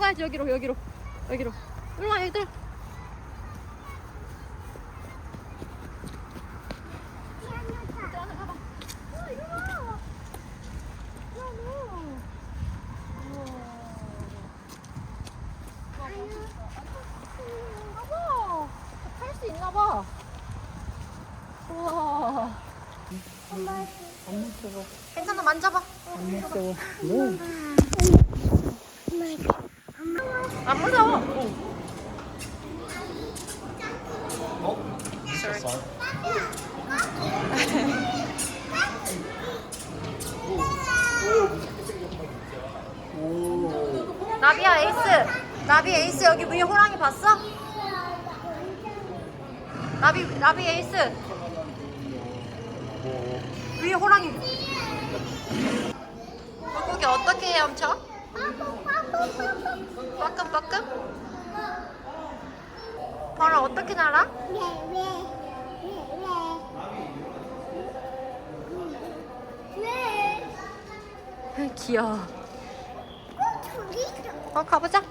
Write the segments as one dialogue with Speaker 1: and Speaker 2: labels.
Speaker 1: 올라가야지. 여기로. 일로 와, 얘들아. 탈 수 있나 봐. 우와.
Speaker 2: 안 무서워.
Speaker 1: 괜찮아, 만져봐.
Speaker 2: 안 무서워.
Speaker 1: 안 무서워. 나비야, 에이스. 나비 에이스, 여기 위에 호랑이 봤어? 나비 에이스. 위에 호랑이. 물고기 어떻게 헤엄쳐? 빠끔빠끔? 벌을 어떻게 날아? 귀여워. 가보자.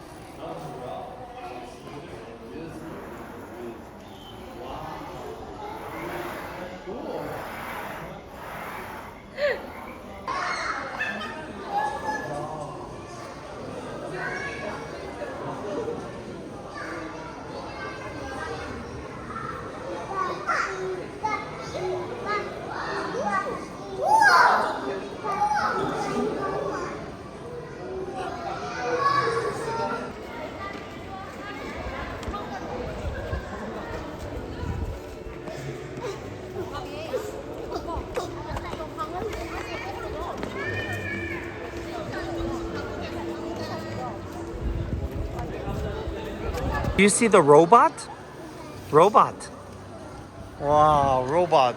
Speaker 2: Do you see the robot? Robot. Wow, robot.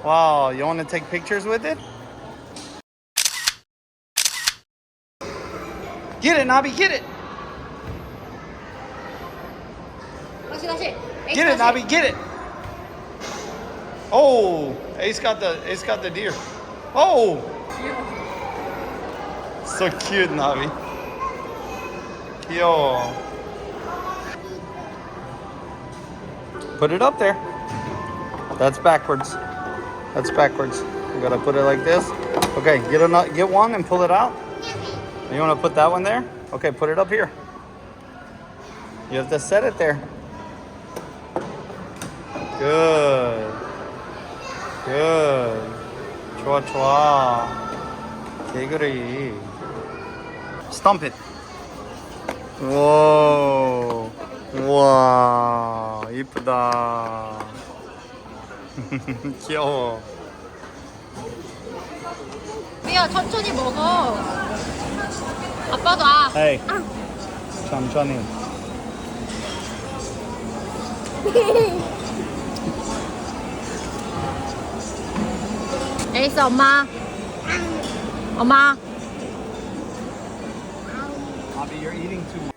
Speaker 2: Wow, you want to take pictures with it? Get it, Nabi, get it.
Speaker 1: 다시.
Speaker 2: Get it, Nabi, get it. Oh, Ace got the deer. Oh. So cute, Nabi. Yo. Put it up there. That's backwards. You gotta put it like this. Okay, get one and pull it out. You wanna put that one there? Okay, put it up here. You have to set it there. Good. 좋아. 개구리. Stomp it. Whoa. 우와, 이쁘다. 귀여워.
Speaker 1: 미야, 천천히 먹어. 아빠도 아.
Speaker 2: Hey, 천천히.
Speaker 1: 에이스 엄마.
Speaker 2: Bobby, you're eating too much.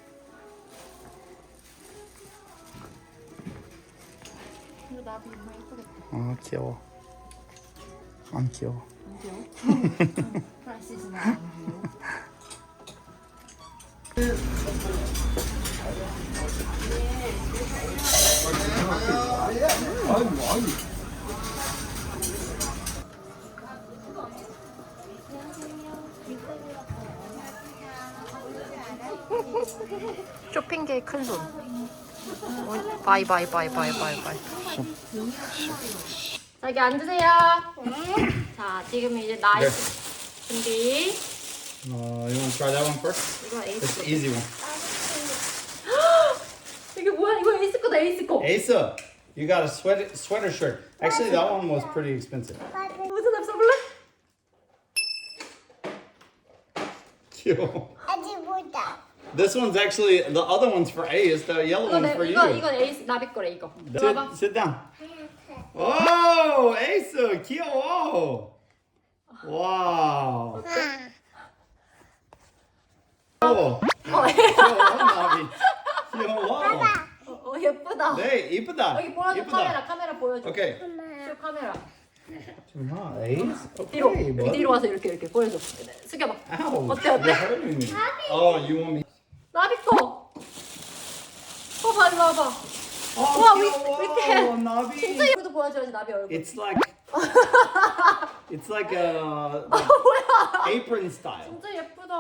Speaker 2: 아, 귀여워. 안 귀여워.
Speaker 1: 쇼핑계의 큰 손. 바이. 여기 앉으세요. 자, 지금 이제 나이 준비.
Speaker 2: You want to try that one first?
Speaker 1: 이거 에이스.
Speaker 2: It's the easy one.
Speaker 1: 이게 뭐야? 이거 에이스 거다, 에이스 거.
Speaker 2: Asa, you got a sweater shirt. Actually, that one was pretty expensive.
Speaker 1: 무슨 앱 써볼래?
Speaker 2: Cute. This one's actually, the other one's for Ace, the yellow one's for you.
Speaker 1: 이건 에이스 나비 거래, 이거. 봐봐.
Speaker 2: Sit down. Oh, Asa, 귀여워. Wow. 귀여워. 나비. 귀여워.
Speaker 1: 예쁘다.
Speaker 2: 네, 이쁘다.
Speaker 1: 여기 보여줘,
Speaker 2: 이쁘다.
Speaker 1: 카메라 보여줘.
Speaker 2: 오케이.
Speaker 1: 슈 카메라.
Speaker 2: 좀 Ace?
Speaker 1: 뒤로.
Speaker 2: Okay,
Speaker 1: 여기
Speaker 2: bud.
Speaker 1: 뒤로 와서 이렇게 보여줘. 숙여봐.
Speaker 2: Ow.
Speaker 1: 어때?
Speaker 2: You're hurting me. Oh, you want me?
Speaker 1: 나비 거. 봐봐, 이리 와봐.
Speaker 2: Oh,
Speaker 1: 우와,
Speaker 2: 귀여워, 나비.
Speaker 1: 진짜 예쁘도 보여줘야지, 나비 얼굴.
Speaker 2: It's like a apron style.
Speaker 1: 진짜 예쁘다.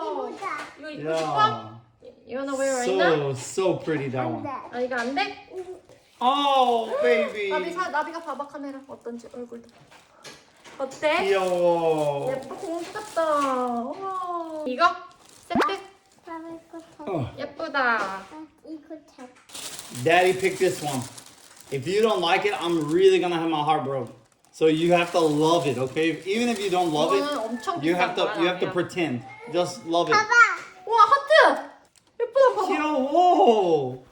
Speaker 1: 이거 입고
Speaker 2: Yeah.
Speaker 1: 싶어? You wanna wear right now?
Speaker 2: So pretty that one.
Speaker 1: 아, 이거 안 돼?
Speaker 2: Oh, baby.
Speaker 1: 나비가 봐봐, 카메라. 어떤지, 얼굴도. 어때?
Speaker 2: 귀여워.
Speaker 1: 예뻐, 공주 같다. 우와. 이거? 세트? 예쁘다.
Speaker 2: Daddy picked this one. If you don't like it, I'm really gonna have my heart broken. So you have to love it, okay? Even if you don't love
Speaker 1: 이거는 엄청
Speaker 2: it, you have
Speaker 1: 비싼
Speaker 2: to
Speaker 1: 거야,
Speaker 2: pretend. Just love it.
Speaker 1: 우와, 하트! 예쁘다, 봐봐.
Speaker 2: 귀여워.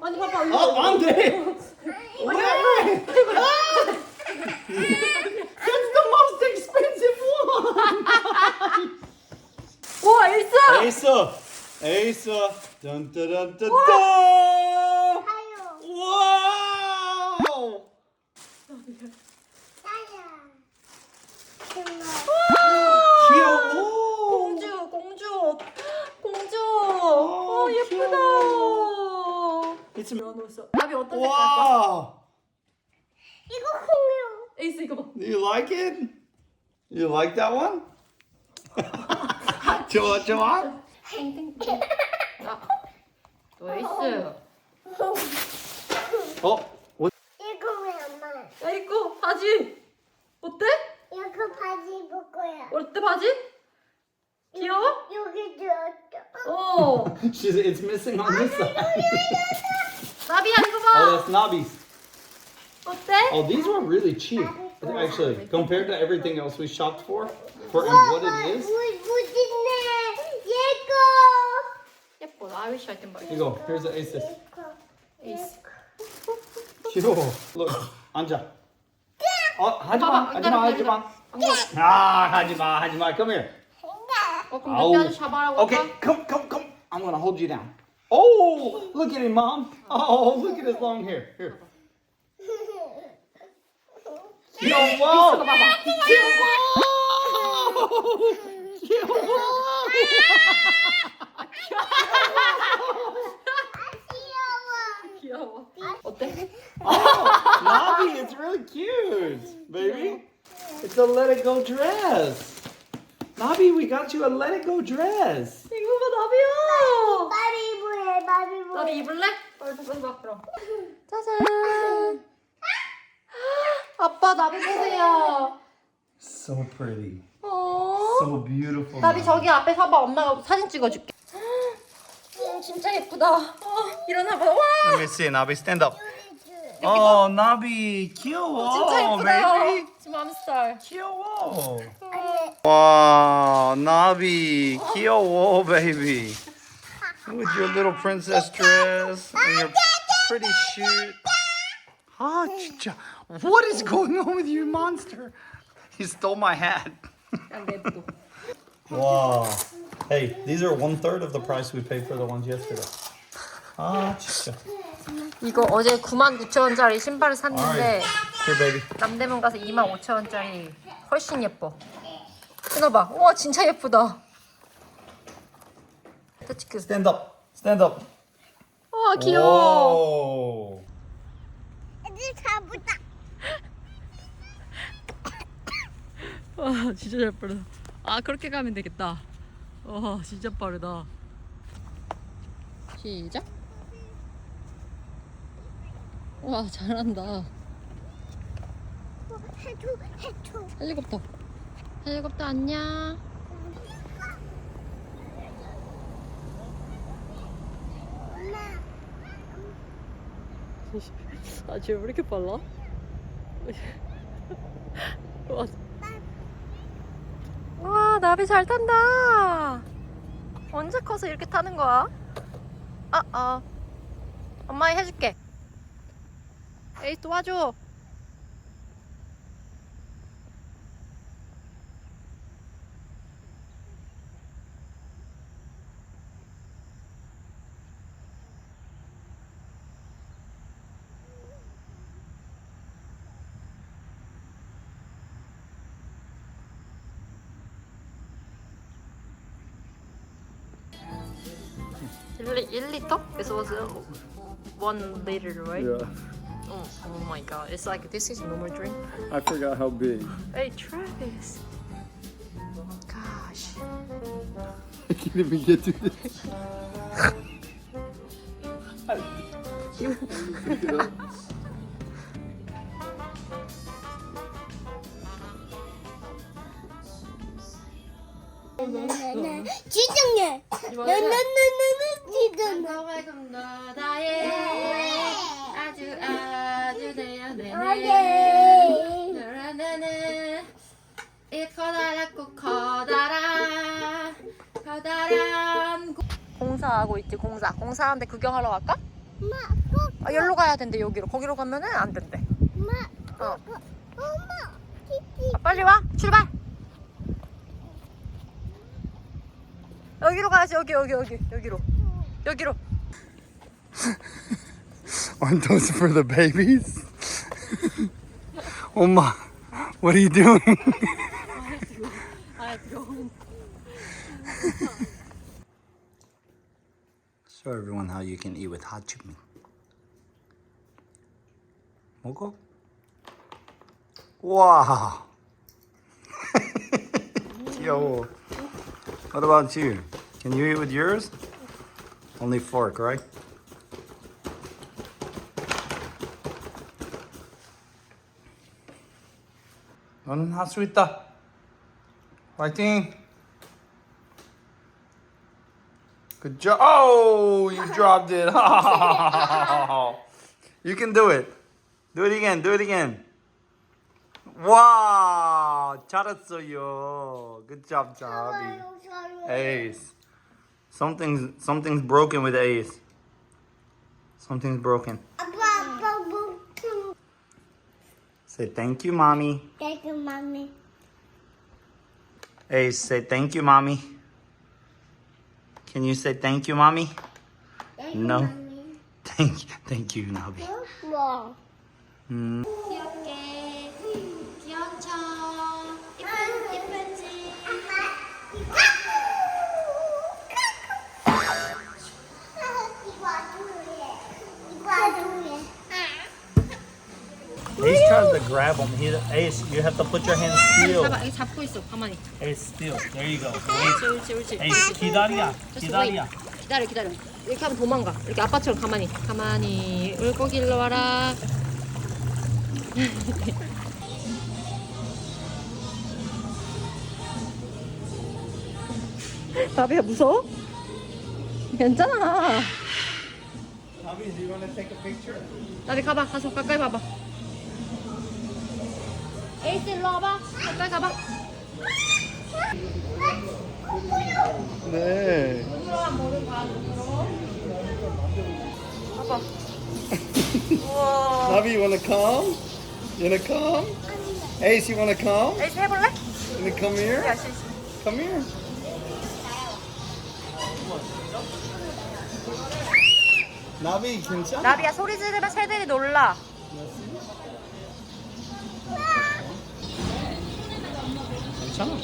Speaker 1: 아니, 봐봐. 이거.
Speaker 2: 안 돼. 왜? That's the most expensive one.
Speaker 1: 우와, 에이스!
Speaker 2: 에이스. 짠짜란짜짠. 와우. 귀여워.
Speaker 1: 공주. 오, 예쁘다. 나비 어떤 색깔 거야?
Speaker 2: 와우.
Speaker 1: 에이스 이거 봐.
Speaker 2: Do you like it? You like that one? 좋아.
Speaker 1: 또 에이스.
Speaker 2: What?
Speaker 1: 야, 이거 바지. 어때? 어때 바지? 귀여워? 어.
Speaker 2: It's missing on this side.
Speaker 1: 나비야 이거
Speaker 2: Oh,
Speaker 1: 봐.
Speaker 2: that's Nobby's.
Speaker 1: 어때?
Speaker 2: Oh, these were really cheap. Actually, compared to everything else we shopped for and what it is.
Speaker 1: 예뻐. I wish I can buy
Speaker 2: Here you go. Here's the Asus.
Speaker 1: 에이스.
Speaker 2: 귀여워. Look, 앉아.
Speaker 1: 봐봐,
Speaker 2: 하지마. 하지마. Come here.
Speaker 1: 그럼 몇 개를 잡아라고
Speaker 2: Okay,
Speaker 1: 할까?
Speaker 2: come. I'm gonna hold you down. Oh, look at him, Mom. Oh, look at his long hair. Here. 귀여워.
Speaker 1: 귀여워. 어때?
Speaker 2: Oh, Nobby, it's really cute, baby. It's a Let It Go dress. Nobby, we got you a Let It Go dress.
Speaker 1: 이거 봐, 나비야. 나비 입을래? 빨리 봐, 그럼. 짜잔. 아빠 나비 보세요.
Speaker 2: So pretty.
Speaker 1: 어.
Speaker 2: So beautiful.
Speaker 1: 나비 저기 앞에 서봐. 엄마가 사진 찍어줄게. 진짜 예쁘다. 일어나봐. 와.
Speaker 2: Let me see, Nobby, stand up. Oh, Nobby, 귀여워,
Speaker 1: 진짜 예쁘다.
Speaker 2: baby.
Speaker 1: 지금 맘스타일.
Speaker 2: 귀여워. Wow, Nobby, 귀여워, baby. With your little princess dress and your pretty shoe. Ah, 진짜. What is going on with you, monster? He stole my hat. Wow. Hey, these are 1/3 of the price we paid for the ones yesterday. Ah, 진짜.
Speaker 1: 이거 어제 99,000원짜리 신발을 샀는데
Speaker 2: Here, baby.
Speaker 1: 남대문 가서 25,000원짜리 훨씬 예뻐. 신어봐. 우와 진짜 예쁘다. 터치크.
Speaker 2: Stand up.
Speaker 1: 우와 귀여워.
Speaker 2: Whoa.
Speaker 1: 와 진짜 잘 빠르다. 아 그렇게 가면 되겠다. 와 진짜 빠르다. 시작. 와 잘한다. 헬리콥터 안녕. 아, 쟤 왜 이렇게 빨라? 와, 나비 잘 탄다. 언제 커서 이렇게 타는 거야? 엄마 해줄게. 에이, 도와줘. 1리터? It was 1 liter, right?
Speaker 3: Yeah.
Speaker 1: Oh my god, it's like this is normal drink.
Speaker 3: I forgot how big.
Speaker 1: Hey Travis. Gosh.
Speaker 3: I can't even get to this.
Speaker 4: 지정해. 나나나나나 지정해.
Speaker 1: 고맙습니다. 다예. 아주 대단해. 나는 이 커다랗고 커다란 공사하고 있지. 공사하는데 구경하러 갈까?
Speaker 4: 엄마,
Speaker 1: 아, 여기로 가야 된대. 여기로. 거기로 가면은 안 된대.
Speaker 4: 엄마,
Speaker 1: 어.
Speaker 4: 엄마, 키키.
Speaker 1: 아, 빨리 와. 출발. 여기로 가야지. 여기로.
Speaker 2: Aren't those for the babies? Oma, what are you doing? Show everyone how you can eat with hot chicken. 먹어? Wow. Yo. What about you? Can you eat with yours? Only fork, right? 너는 할 수 있다. 화이팅! Good job. Oh, you dropped it. You can do it. Do it again. Wow, 잘했어요. Good job, Javi. Ace. Something's broken with Ace. Something's broken. Say thank you, mommy.
Speaker 4: Thank you, mommy.
Speaker 2: Ace, say thank you, mommy. Can you say thank you, mommy?
Speaker 4: Thank you,
Speaker 2: No.
Speaker 4: mommy.
Speaker 2: Thank you, Nabi.
Speaker 4: 뭐?
Speaker 1: 귀엽게. 귀엽죠. 예쁘지.
Speaker 2: Ace tries to grab him. Ace, you have to put your hands still.
Speaker 1: 봐봐, 여기 잡고 있어. 가만히.
Speaker 2: Ace, still. There you go.
Speaker 1: 옳지.
Speaker 2: Ace, 기다려.
Speaker 1: 기다려. 이렇게 하면 도망가. 이렇게 아빠처럼 가만히. 물고기 일로 와라. 나비야 무서워? 괜찮아.
Speaker 2: Nabi, do you want to take a picture?
Speaker 1: 나비 가봐. 가서 가까이 봐봐. 에이스 일로 와봐. 가까이 가봐.
Speaker 2: 네.
Speaker 1: 눈으로 한 모를 봐. 눈으로. 봐봐. 우와.
Speaker 2: Nabi, you want to come? You want to come? Ace, you want to come?
Speaker 1: 에이스 해볼래?
Speaker 2: You want to come here?
Speaker 1: 야, 씨.
Speaker 2: Come here. 나비 괜찮아?
Speaker 1: 나비야 소리 지르면 새들이 놀라.
Speaker 2: 괜찮아.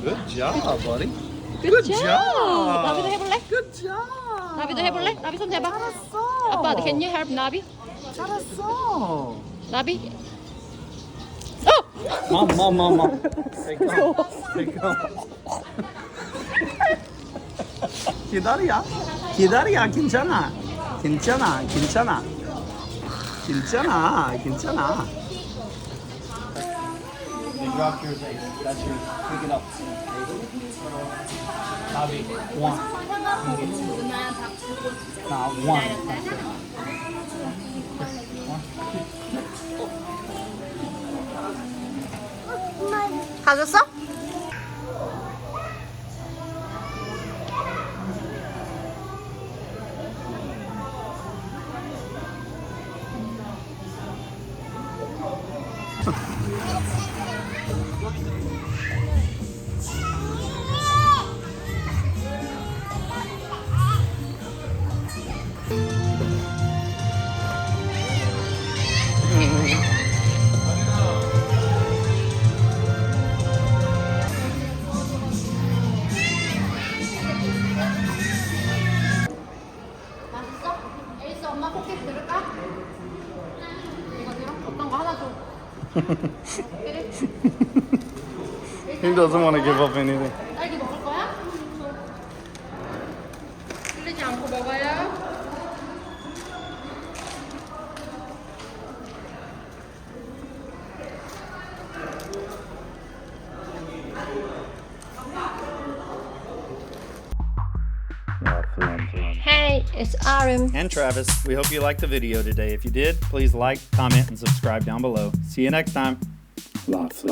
Speaker 2: Good job, buddy.
Speaker 1: Good
Speaker 2: job.
Speaker 1: 나비도 해볼래?
Speaker 2: Good job.
Speaker 1: 나비도 해볼래? 나비 손 대봐.
Speaker 2: 잘했어.
Speaker 1: 아빠, can you help 나비?
Speaker 2: 잘했어.
Speaker 1: 나비?
Speaker 2: Mom. Take go. 기다려. 괜찮아. You dropped yours, Ace. That's yours. Pick it up. Bobby, one. One.
Speaker 1: 가졌어?
Speaker 2: He doesn't want to give up anything.
Speaker 1: 딸기 먹을 거야? 흘리지 않고 먹어요. Hey, it's Arum.
Speaker 2: And Travis, we hope you liked the video today. If you did, please like, comment, and subscribe down below. See you next time.
Speaker 3: Lots.